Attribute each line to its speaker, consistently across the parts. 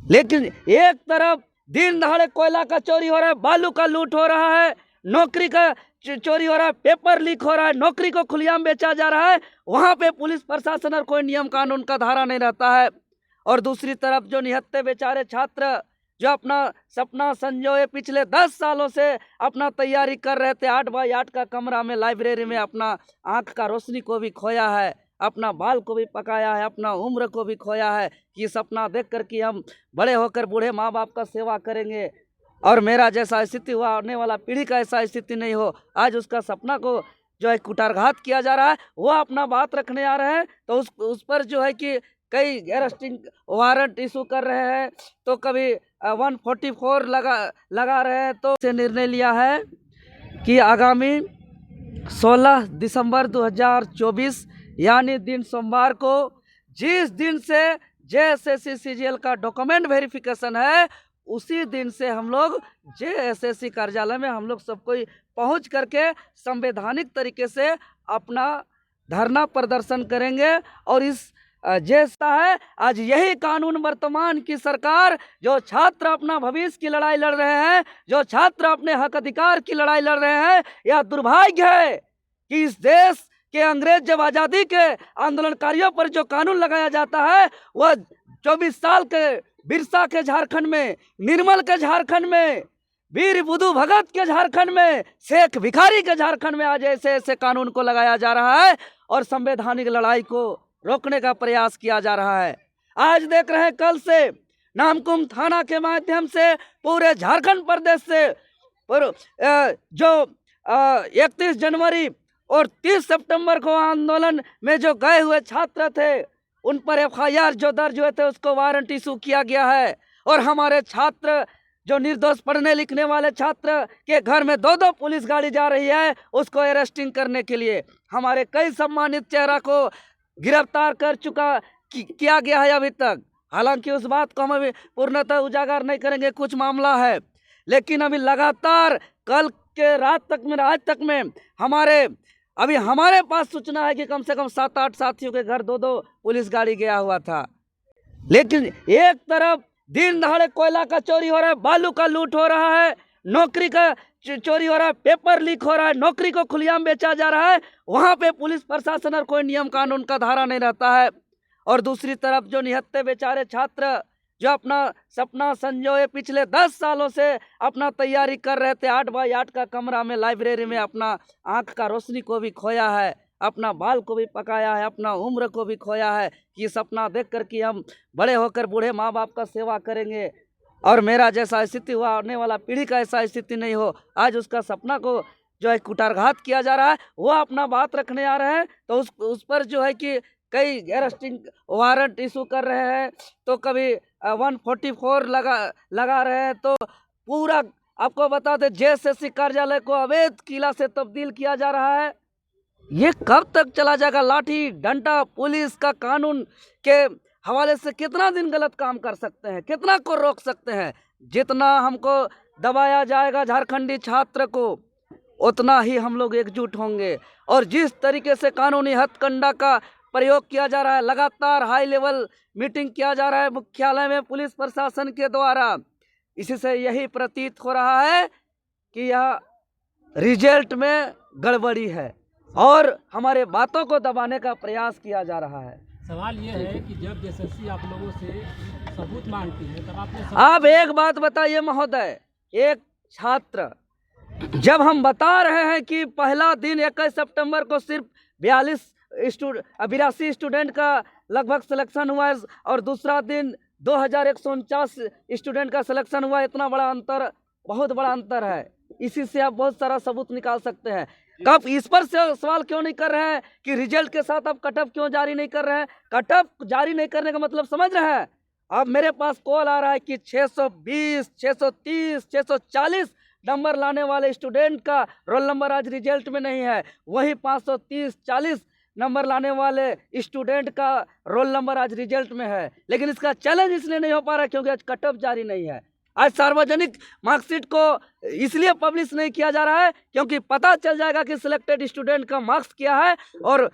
Speaker 1: लेकिन एक तरफ दिन दहाड़े कोयला का चोरी हो रहा है, बालू का लूट हो रहा है, नौकरी का चोरी हो रहा है, पेपर लीक हो रहा है, नौकरी को खुलेआम बेचा जा रहा है, वहां पे पुलिस प्रशासन और कोई नियम कानून का धारा नहीं रहता है। और दूसरी तरफ जो निहत्थे बेचारे छात्र जो अपना सपना संजोए पिछले 10 सालों से अपना तैयारी कर रहे थे, 8x8 का कमरा में लाइब्रेरी में अपना आंख का रोशनी को भी खोया है, अपना बाल को भी पकाया है, अपना उम्र को भी खोया है कि सपना देख कर कि हम बड़े होकर बूढ़े माँ बाप का सेवा करेंगे और मेरा जैसा स्थिति हुआ आने वाला पीढ़ी का ऐसा स्थिति नहीं हो। आज उसका सपना को जो है कुठारघात किया जा रहा है, वो अपना बात रखने आ रहे हैं तो उस पर जो है कि कई अरेस्टिंग वारंट इशू कर रहे हैं, तो कभी 144 लगा रहे हैं। तो से निर्णय लिया है कि आगामी 16 दिसंबर 2024 यानी दिन सोमवार को, जिस दिन से जेएसएससी सीजीएल का डॉक्यूमेंट वेरिफिकेशन है, उसी दिन से हम लोग जेएसएससी कार्यालय में हम लोग सब कोई पहुंच करके संवैधानिक तरीके से अपना धरना प्रदर्शन करेंगे। और इस जैसा है आज यही कानून वर्तमान की सरकार, जो छात्र अपना भविष्य की लड़ाई लड़ रहे हैं, जो छात्र अपने हक अधिकार की लड़ाई लड़ रहे हैं, यह दुर्भाग्य है कि इस देश के अंग्रेज जब आज़ादी के आंदोलनकारियों पर जो कानून लगाया जाता है, वह 24 साल के बिरसा के झारखंड में, निर्मल के झारखंड में, वीर बुद्धू भगत के झारखंड में, शेख भिखारी के झारखंड में आज ऐसे ऐसे कानून को लगाया जा रहा है और संवैधानिक लड़ाई को रोकने का प्रयास किया जा रहा है। आज देख रहे हैं कल से नामकुम थाना के माध्यम से पूरे झारखंड प्रदेश से जो 31 जनवरी और 30 सितंबर को आंदोलन में जो गए हुए छात्र थे, उन पर एफआईआर जो दर्ज हुए थे उसको वारंट इशू किया गया है। और हमारे छात्र जो निर्दोष पढ़ने लिखने वाले छात्र के घर में 2-2 पुलिस गाड़ी जा रही है उसको अरेस्टिंग करने के लिए, हमारे कई सम्मानित चेहरा को गिरफ्तार कर किया गया है अभी तक। हालांकि उस बात को हम अभी पूर्णतः उजागर नहीं करेंगे, कुछ मामला है, लेकिन अभी लगातार कल के रात तक में, आज तक में हमारे पास सूचना है कि कम से कम 7-8 साथियों के घर 2-2 पुलिस गाड़ी गया हुआ था। लेकिन एक तरफ दिन दहाड़े कोयला का चोरी हो रहा है, बालू का लूट हो रहा है, नौकरी का चोरी हो रहा है, पेपर लीक हो रहा है, नौकरी को खुलेआम बेचा जा रहा है, वहां पे पुलिस प्रशासन और कोई नियम कानून का धारा नहीं रहता है। और दूसरी तरफ जो निहत्थे बेचारे छात्र जो अपना सपना संजोए पिछले 10 सालों से अपना तैयारी कर रहे थे, 8x8 का कमरा में लाइब्रेरी में अपना आंख का रोशनी को भी खोया है, अपना बाल को भी पकाया है, अपना उम्र को भी खोया है कि सपना देख कर कि हम बड़े होकर बूढ़े माँ बाप का सेवा करेंगे और मेरा जैसा स्थिति हुआ आने वाला पीढ़ी का ऐसा स्थिति नहीं हो। आज उसका सपना को जो है कुठारघात किया जा रहा है, वो अपना बात रखने आ रहे हैं तो उस पर जो है कि कई अरेस्टिंग वारंट इशू कर रहे हैं, तो कभी 144 लगा रहे हैं। तो पूरा आपको बता दें जेएसएससी कार्यालय को अवैध किला से तब्दील किया जा रहा है। ये कब तक चला जाएगा? लाठी डंडा पुलिस का कानून के हवाले से कितना दिन गलत काम कर सकते हैं, कितना को रोक सकते हैं? जितना हमको दबाया जाएगा झारखंडी छात्र को, उतना ही हम लोग एकजुट होंगे। और जिस तरीके से कानूनी हथकंडा का प्रयोग किया जा रहा है, लगातार हाई लेवल मीटिंग किया जा रहा है मुख्यालय में पुलिस प्रशासन के द्वारा, इसी से यही प्रतीत हो रहा है कि यह रिजल्ट में गड़बड़ी है और हमारे बातों को दबाने का प्रयास किया जा रहा है।
Speaker 2: सवाल यह है कि जब जेएसएससी आप लोगों से सबूत मांगती है तब आपने
Speaker 1: आप एक बात बताइए महोदय, एक छात्र जब हम बता रहे हैं कि पहला दिन 21 सितंबर को सिर्फ 82 स्टूडेंट का लगभग सिलेक्शन हुआ है और दूसरा दिन 2149 स्टूडेंट का सिलेक्शन हुआ है, इतना बड़ा अंतर, बहुत बड़ा अंतर है। इसी से आप बहुत सारा सबूत निकाल सकते हैं। कब इस पर से सवाल क्यों नहीं कर रहे हैं कि रिजल्ट के साथ आप कट ऑफ क्यों जारी नहीं कर रहे हैं? कट ऑफ जारी नहीं करने का मतलब समझ रहे हैं? अब मेरे पास कॉल आ रहा है कि 620, 630, 640 नंबर लाने वाले स्टूडेंट का रोल नंबर आज रिजल्ट में नहीं है, वही 530-40 नंबर लाने वाले स्टूडेंट का रोल नंबर आज रिजल्ट में है। लेकिन इसका चैलेंज इसलिए नहीं हो पा रहा है क्योंकि आज कट ऑफ जारी नहीं है। आज सार्वजनिक मार्कशीट को इसलिए पब्लिश नहीं किया जा रहा है क्योंकि पता चल जाएगा कि सिलेक्टेड स्टूडेंट का मार्क्स क्या है और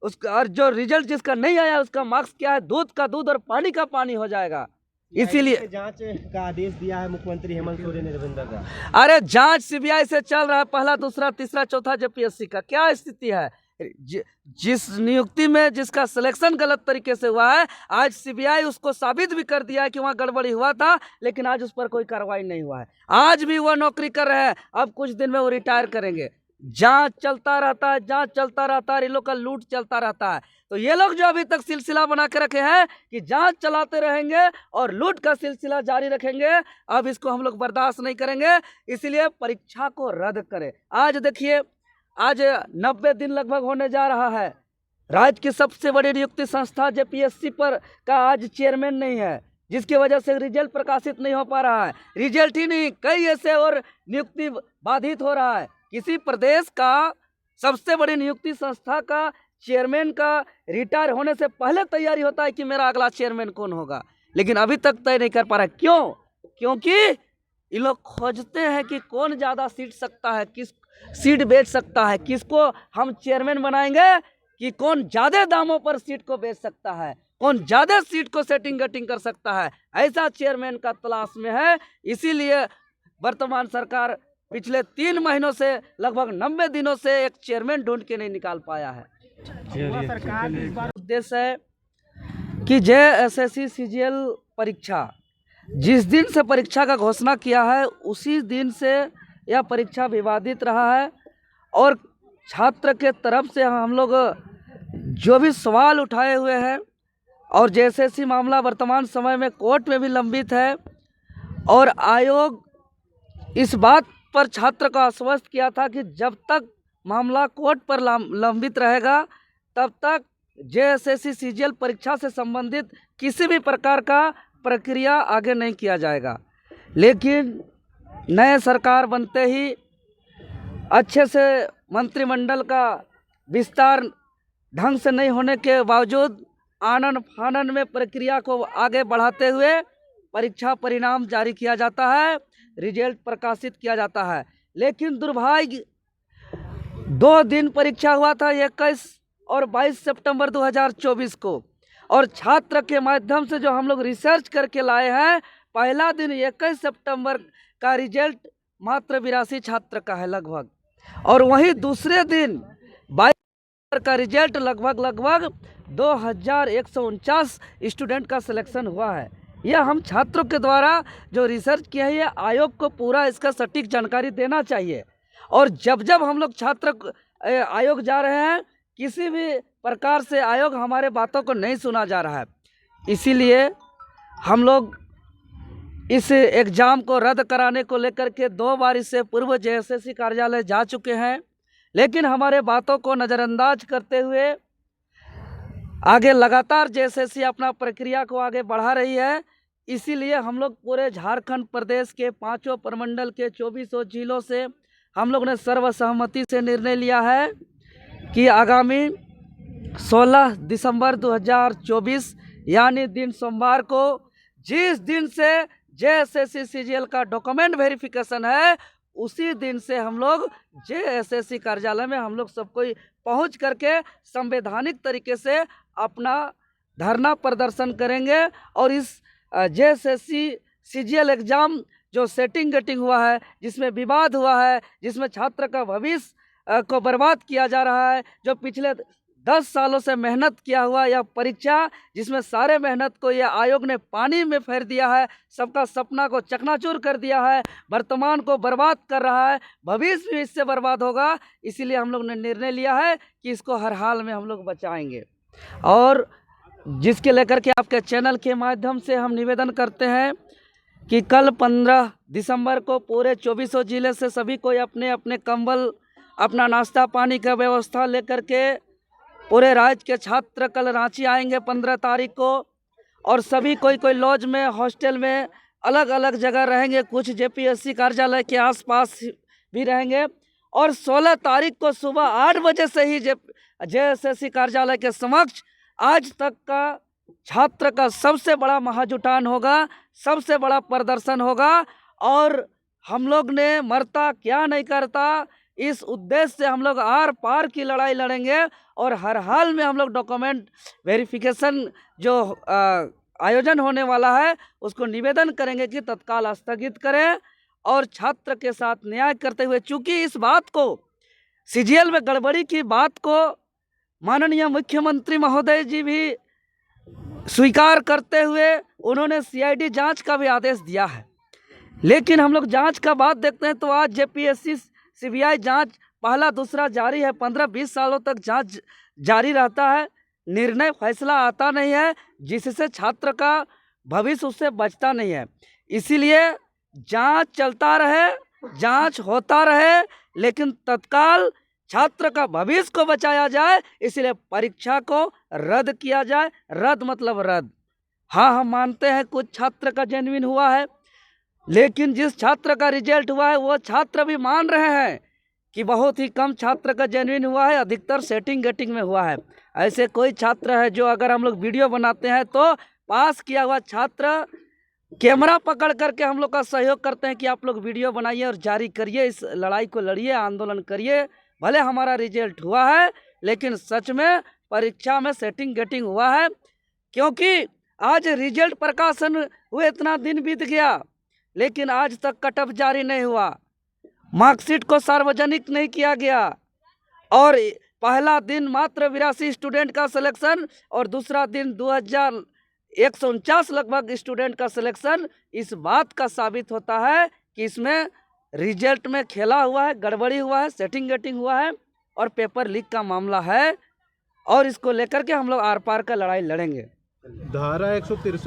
Speaker 1: उसका और जो रिजल्ट जिसका नहीं आया उसका मार्क्स क्या है। दूध का दूध और पानी का पानी हो जाएगा। इसीलिए
Speaker 3: जांच का आदेश दिया है मुख्यमंत्री हेमंत सोरेन ने रविंदर का।
Speaker 1: अरे जांच सीबीआई से चल रहा है, पहला दूसरा तीसरा चौथा जेपीएससी का क्या स्थिति है। जिस नियुक्ति में जिसका सिलेक्शन गलत तरीके से हुआ है, आज सीबीआई उसको साबित भी कर दिया है कि वहाँ गड़बड़ी हुआ था, लेकिन आज उस पर कोई कार्रवाई नहीं हुआ है। आज भी वो नौकरी कर रहे हैं, अब कुछ दिन में वो रिटायर करेंगे। जांच चलता रहता है, जांच चलता रहता है, इन लोग का लूट चलता रहता है। तो ये लोग जो अभी तक सिलसिला बना के रखे हैं कि जांच चलाते रहेंगे और लूट का सिलसिला जारी रखेंगे, अब इसको हम लोग बर्दाश्त नहीं करेंगे। इसलिए परीक्षा को रद्द करें। आज देखिए, आज 90 दिन लगभग होने जा रहा है। राज्य की सबसे बड़ी नियुक्ति संस्था जेपीएससी पर का आज चेयरमैन नहीं है, जिसकी वजह से रिजल्ट प्रकाशित नहीं हो पा रहा है। रिजल्ट ही नहीं, कई ऐसे और नियुक्ति बाधित हो रहा है। किसी प्रदेश का सबसे बड़ी नियुक्ति संस्था का चेयरमैन का रिटायर होने से पहले तैयारी होता है कि मेरा अगला चेयरमैन कौन होगा, लेकिन अभी तक तय नहीं कर पा रहा है। क्यों? क्योंकि ये लोग खोजते हैं कि कौन ज़्यादा सीट सकता है, किस सीट बेच सकता है, किसको हम चेयरमैन बनाएंगे, कि कौन ज़्यादा दामों पर सीट को बेच सकता है, कौन ज़्यादा सीट को सेटिंग गटिंग कर सकता है। ऐसा चेयरमैन का तलाश में है। इसीलिए वर्तमान सरकार पिछले 3 महीनों से लगभग 90 दिनों से एक चेयरमैन ढूंढ के नहीं निकाल पाया है। उद्देश्य है कि जेएसएससी सीजीएल परीक्षा जिस दिन से परीक्षा का घोषणा किया है, उसी दिन से यह परीक्षा विवादित रहा है और छात्र के तरफ से हम लोग जो भी सवाल उठाए हुए हैं, और जेएसएससी मामला वर्तमान समय में कोर्ट में भी लंबित है, और आयोग इस बात पर छात्र को आश्वस्त किया था कि जब तक मामला कोर्ट पर लंबित रहेगा, तब तक जेएसएससी सीजीएल परीक्षा से संबंधित किसी भी प्रकार का प्रक्रिया आगे नहीं किया जाएगा। लेकिन नए सरकार बनते ही अच्छे से मंत्रिमंडल का विस्तार ढंग से नहीं होने के बावजूद आनन फानन में प्रक्रिया को आगे बढ़ाते हुए परीक्षा परिणाम जारी किया जाता है, रिजल्ट प्रकाशित किया जाता है। लेकिन दुर्भाग्य 2 दिन परीक्षा हुआ था, 21 और 22 सितंबर 2024 को, और छात्र के माध्यम से जो हम लोग रिसर्च करके लाए हैं, पहला दिन 21 सितंबर का रिजल्ट मात्र 82 छात्र का है लगभग, और वहीं दूसरे दिन 22 का रिजल्ट लगभग 2149 स्टूडेंट का सिलेक्शन हुआ है। यह हम छात्रों के द्वारा जो रिसर्च किया है, आयोग को पूरा इसका सटीक जानकारी देना चाहिए। और जब जब हम लोग छात्र आयोग जा रहे हैं, किसी भी प्रकार से आयोग हमारे बातों को नहीं सुना जा रहा है। इसीलिए हम लोग इस एग्ज़ाम को रद्द कराने को लेकर के 2 बार इससे पूर्व जेएसएससी कार्यालय जा चुके हैं, लेकिन हमारे बातों को नज़रअंदाज करते हुए आगे लगातार जेएसएससी अपना प्रक्रिया को आगे बढ़ा रही है। इसीलिए हम लोग पूरे झारखंड प्रदेश के 5 प्रमंडल के 24 जिलों से हम लोग ने सर्वसहमति से निर्णय लिया है कि आगामी 16 दिसंबर 2024 यानी दिन सोमवार को, जिस दिन से जेएसएससी सीजीएल का डॉक्यूमेंट वेरिफिकेशन है, उसी दिन से हम लोग जेएसएससी कार्यालय में हम लोग सब कोई पहुँच करके संवैधानिक तरीके से अपना धरना प्रदर्शन करेंगे। और इस जेएसएससी सीजीएल एग्ज़ाम जो सेटिंग गेटिंग हुआ है, जिसमें विवाद हुआ है, जिसमें छात्र का भविष्य को बर्बाद किया जा रहा है, जो पिछले 10 सालों से मेहनत किया हुआ यह परीक्षा, जिसमें सारे मेहनत को यह आयोग ने पानी में फेर दिया है, सबका सपना को चकनाचूर कर दिया है, वर्तमान को बर्बाद कर रहा है, भविष्य भी इससे बर्बाद होगा। इसीलिए हम लोग ने निर्णय लिया है कि इसको हर हाल में हम लोग बचाएंगे, और जिसके लेकर के आपके चैनल के माध्यम से हम निवेदन करते हैं कि कल 15 दिसंबर को पूरे 24 जिले से सभी कोई अपने अपने कंबल, अपना नाश्ता पानी का व्यवस्था लेकर के पूरे राज्य के छात्र कल रांची आएंगे 15 तारीख को, और सभी कोई लॉज में, हॉस्टल में, अलग अलग जगह रहेंगे, कुछ जेपीएससी कार्यालय के आसपास भी रहेंगे। और 16 तारीख को सुबह 8 बजे से ही जेएसएससी कार्यालय के समक्ष आज तक का छात्र का सबसे बड़ा महाजुटान होगा, सबसे बड़ा प्रदर्शन होगा, और हम लोग ने मरता क्या नहीं करता इस उद्देश्य से हम लोग आर पार की लड़ाई लड़ेंगे, और हर हाल में हम लोग डॉक्यूमेंट वेरिफिकेशन जो आयोजन होने वाला है उसको निवेदन करेंगे कि तत्काल स्थगित करें और छात्र के साथ न्याय करते हुए, चूंकि इस बात को सीजीएल में गड़बड़ी की बात को माननीय मुख्यमंत्री महोदय जी भी स्वीकार करते हुए उन्होंने सीआईडी जांच का भी आदेश दिया है। लेकिन हम लोग जांच का बात देखते हैं तो आज जेपीएससी सीबीआई जांच पहला दूसरा जारी है, 15-20 सालों तक जांच जारी रहता है, निर्णय फैसला आता नहीं है, जिससे छात्र का भविष्य उससे बचता नहीं है। इसीलिए जांच चलता रहे, जांच होता रहे, लेकिन तत्काल छात्र का भविष्य को बचाया जाए, इसलिए परीक्षा को रद्द किया जाए। रद्द मतलब रद्द। हाँ, हम मानते हैं कुछ छात्र का जेन्युइन हुआ है, लेकिन जिस छात्र का रिजल्ट हुआ है वो छात्र भी मान रहे हैं कि बहुत ही कम छात्र का जेन्युइन हुआ है, अधिकतर सेटिंग गेटिंग में हुआ है। ऐसे कोई छात्र है जो अगर हम लोग वीडियो बनाते हैं तो पास किया हुआ छात्र कैमरा पकड़ करके हम लोग का सहयोग करते हैं कि आप लोग वीडियो बनाइए और जारी करिए, इस लड़ाई को लड़िए, आंदोलन करिए। भले हमारा रिजल्ट हुआ है लेकिन सच में परीक्षा में सेटिंग गेटिंग हुआ है, क्योंकि आज रिजल्ट प्रकाशन हुए इतना दिन बीत गया लेकिन आज तक कट ऑफ जारी नहीं हुआ, मार्कशीट को सार्वजनिक नहीं किया गया और पहला दिन मात्र 82 स्टूडेंट का सिलेक्शन और दूसरा दिन 2149 लगभग स्टूडेंट का सिलेक्शन। इस बात का साबित होता है कि इसमें रिजल्ट में खेला हुआ है, गड़बड़ी हुआ है, सेटिंग गेटिंग हुआ है और पेपर लीक का मामला है और इसको लेकर के हम लोग आर पार का लड़ाई लड़ेंगे।
Speaker 3: धारा 163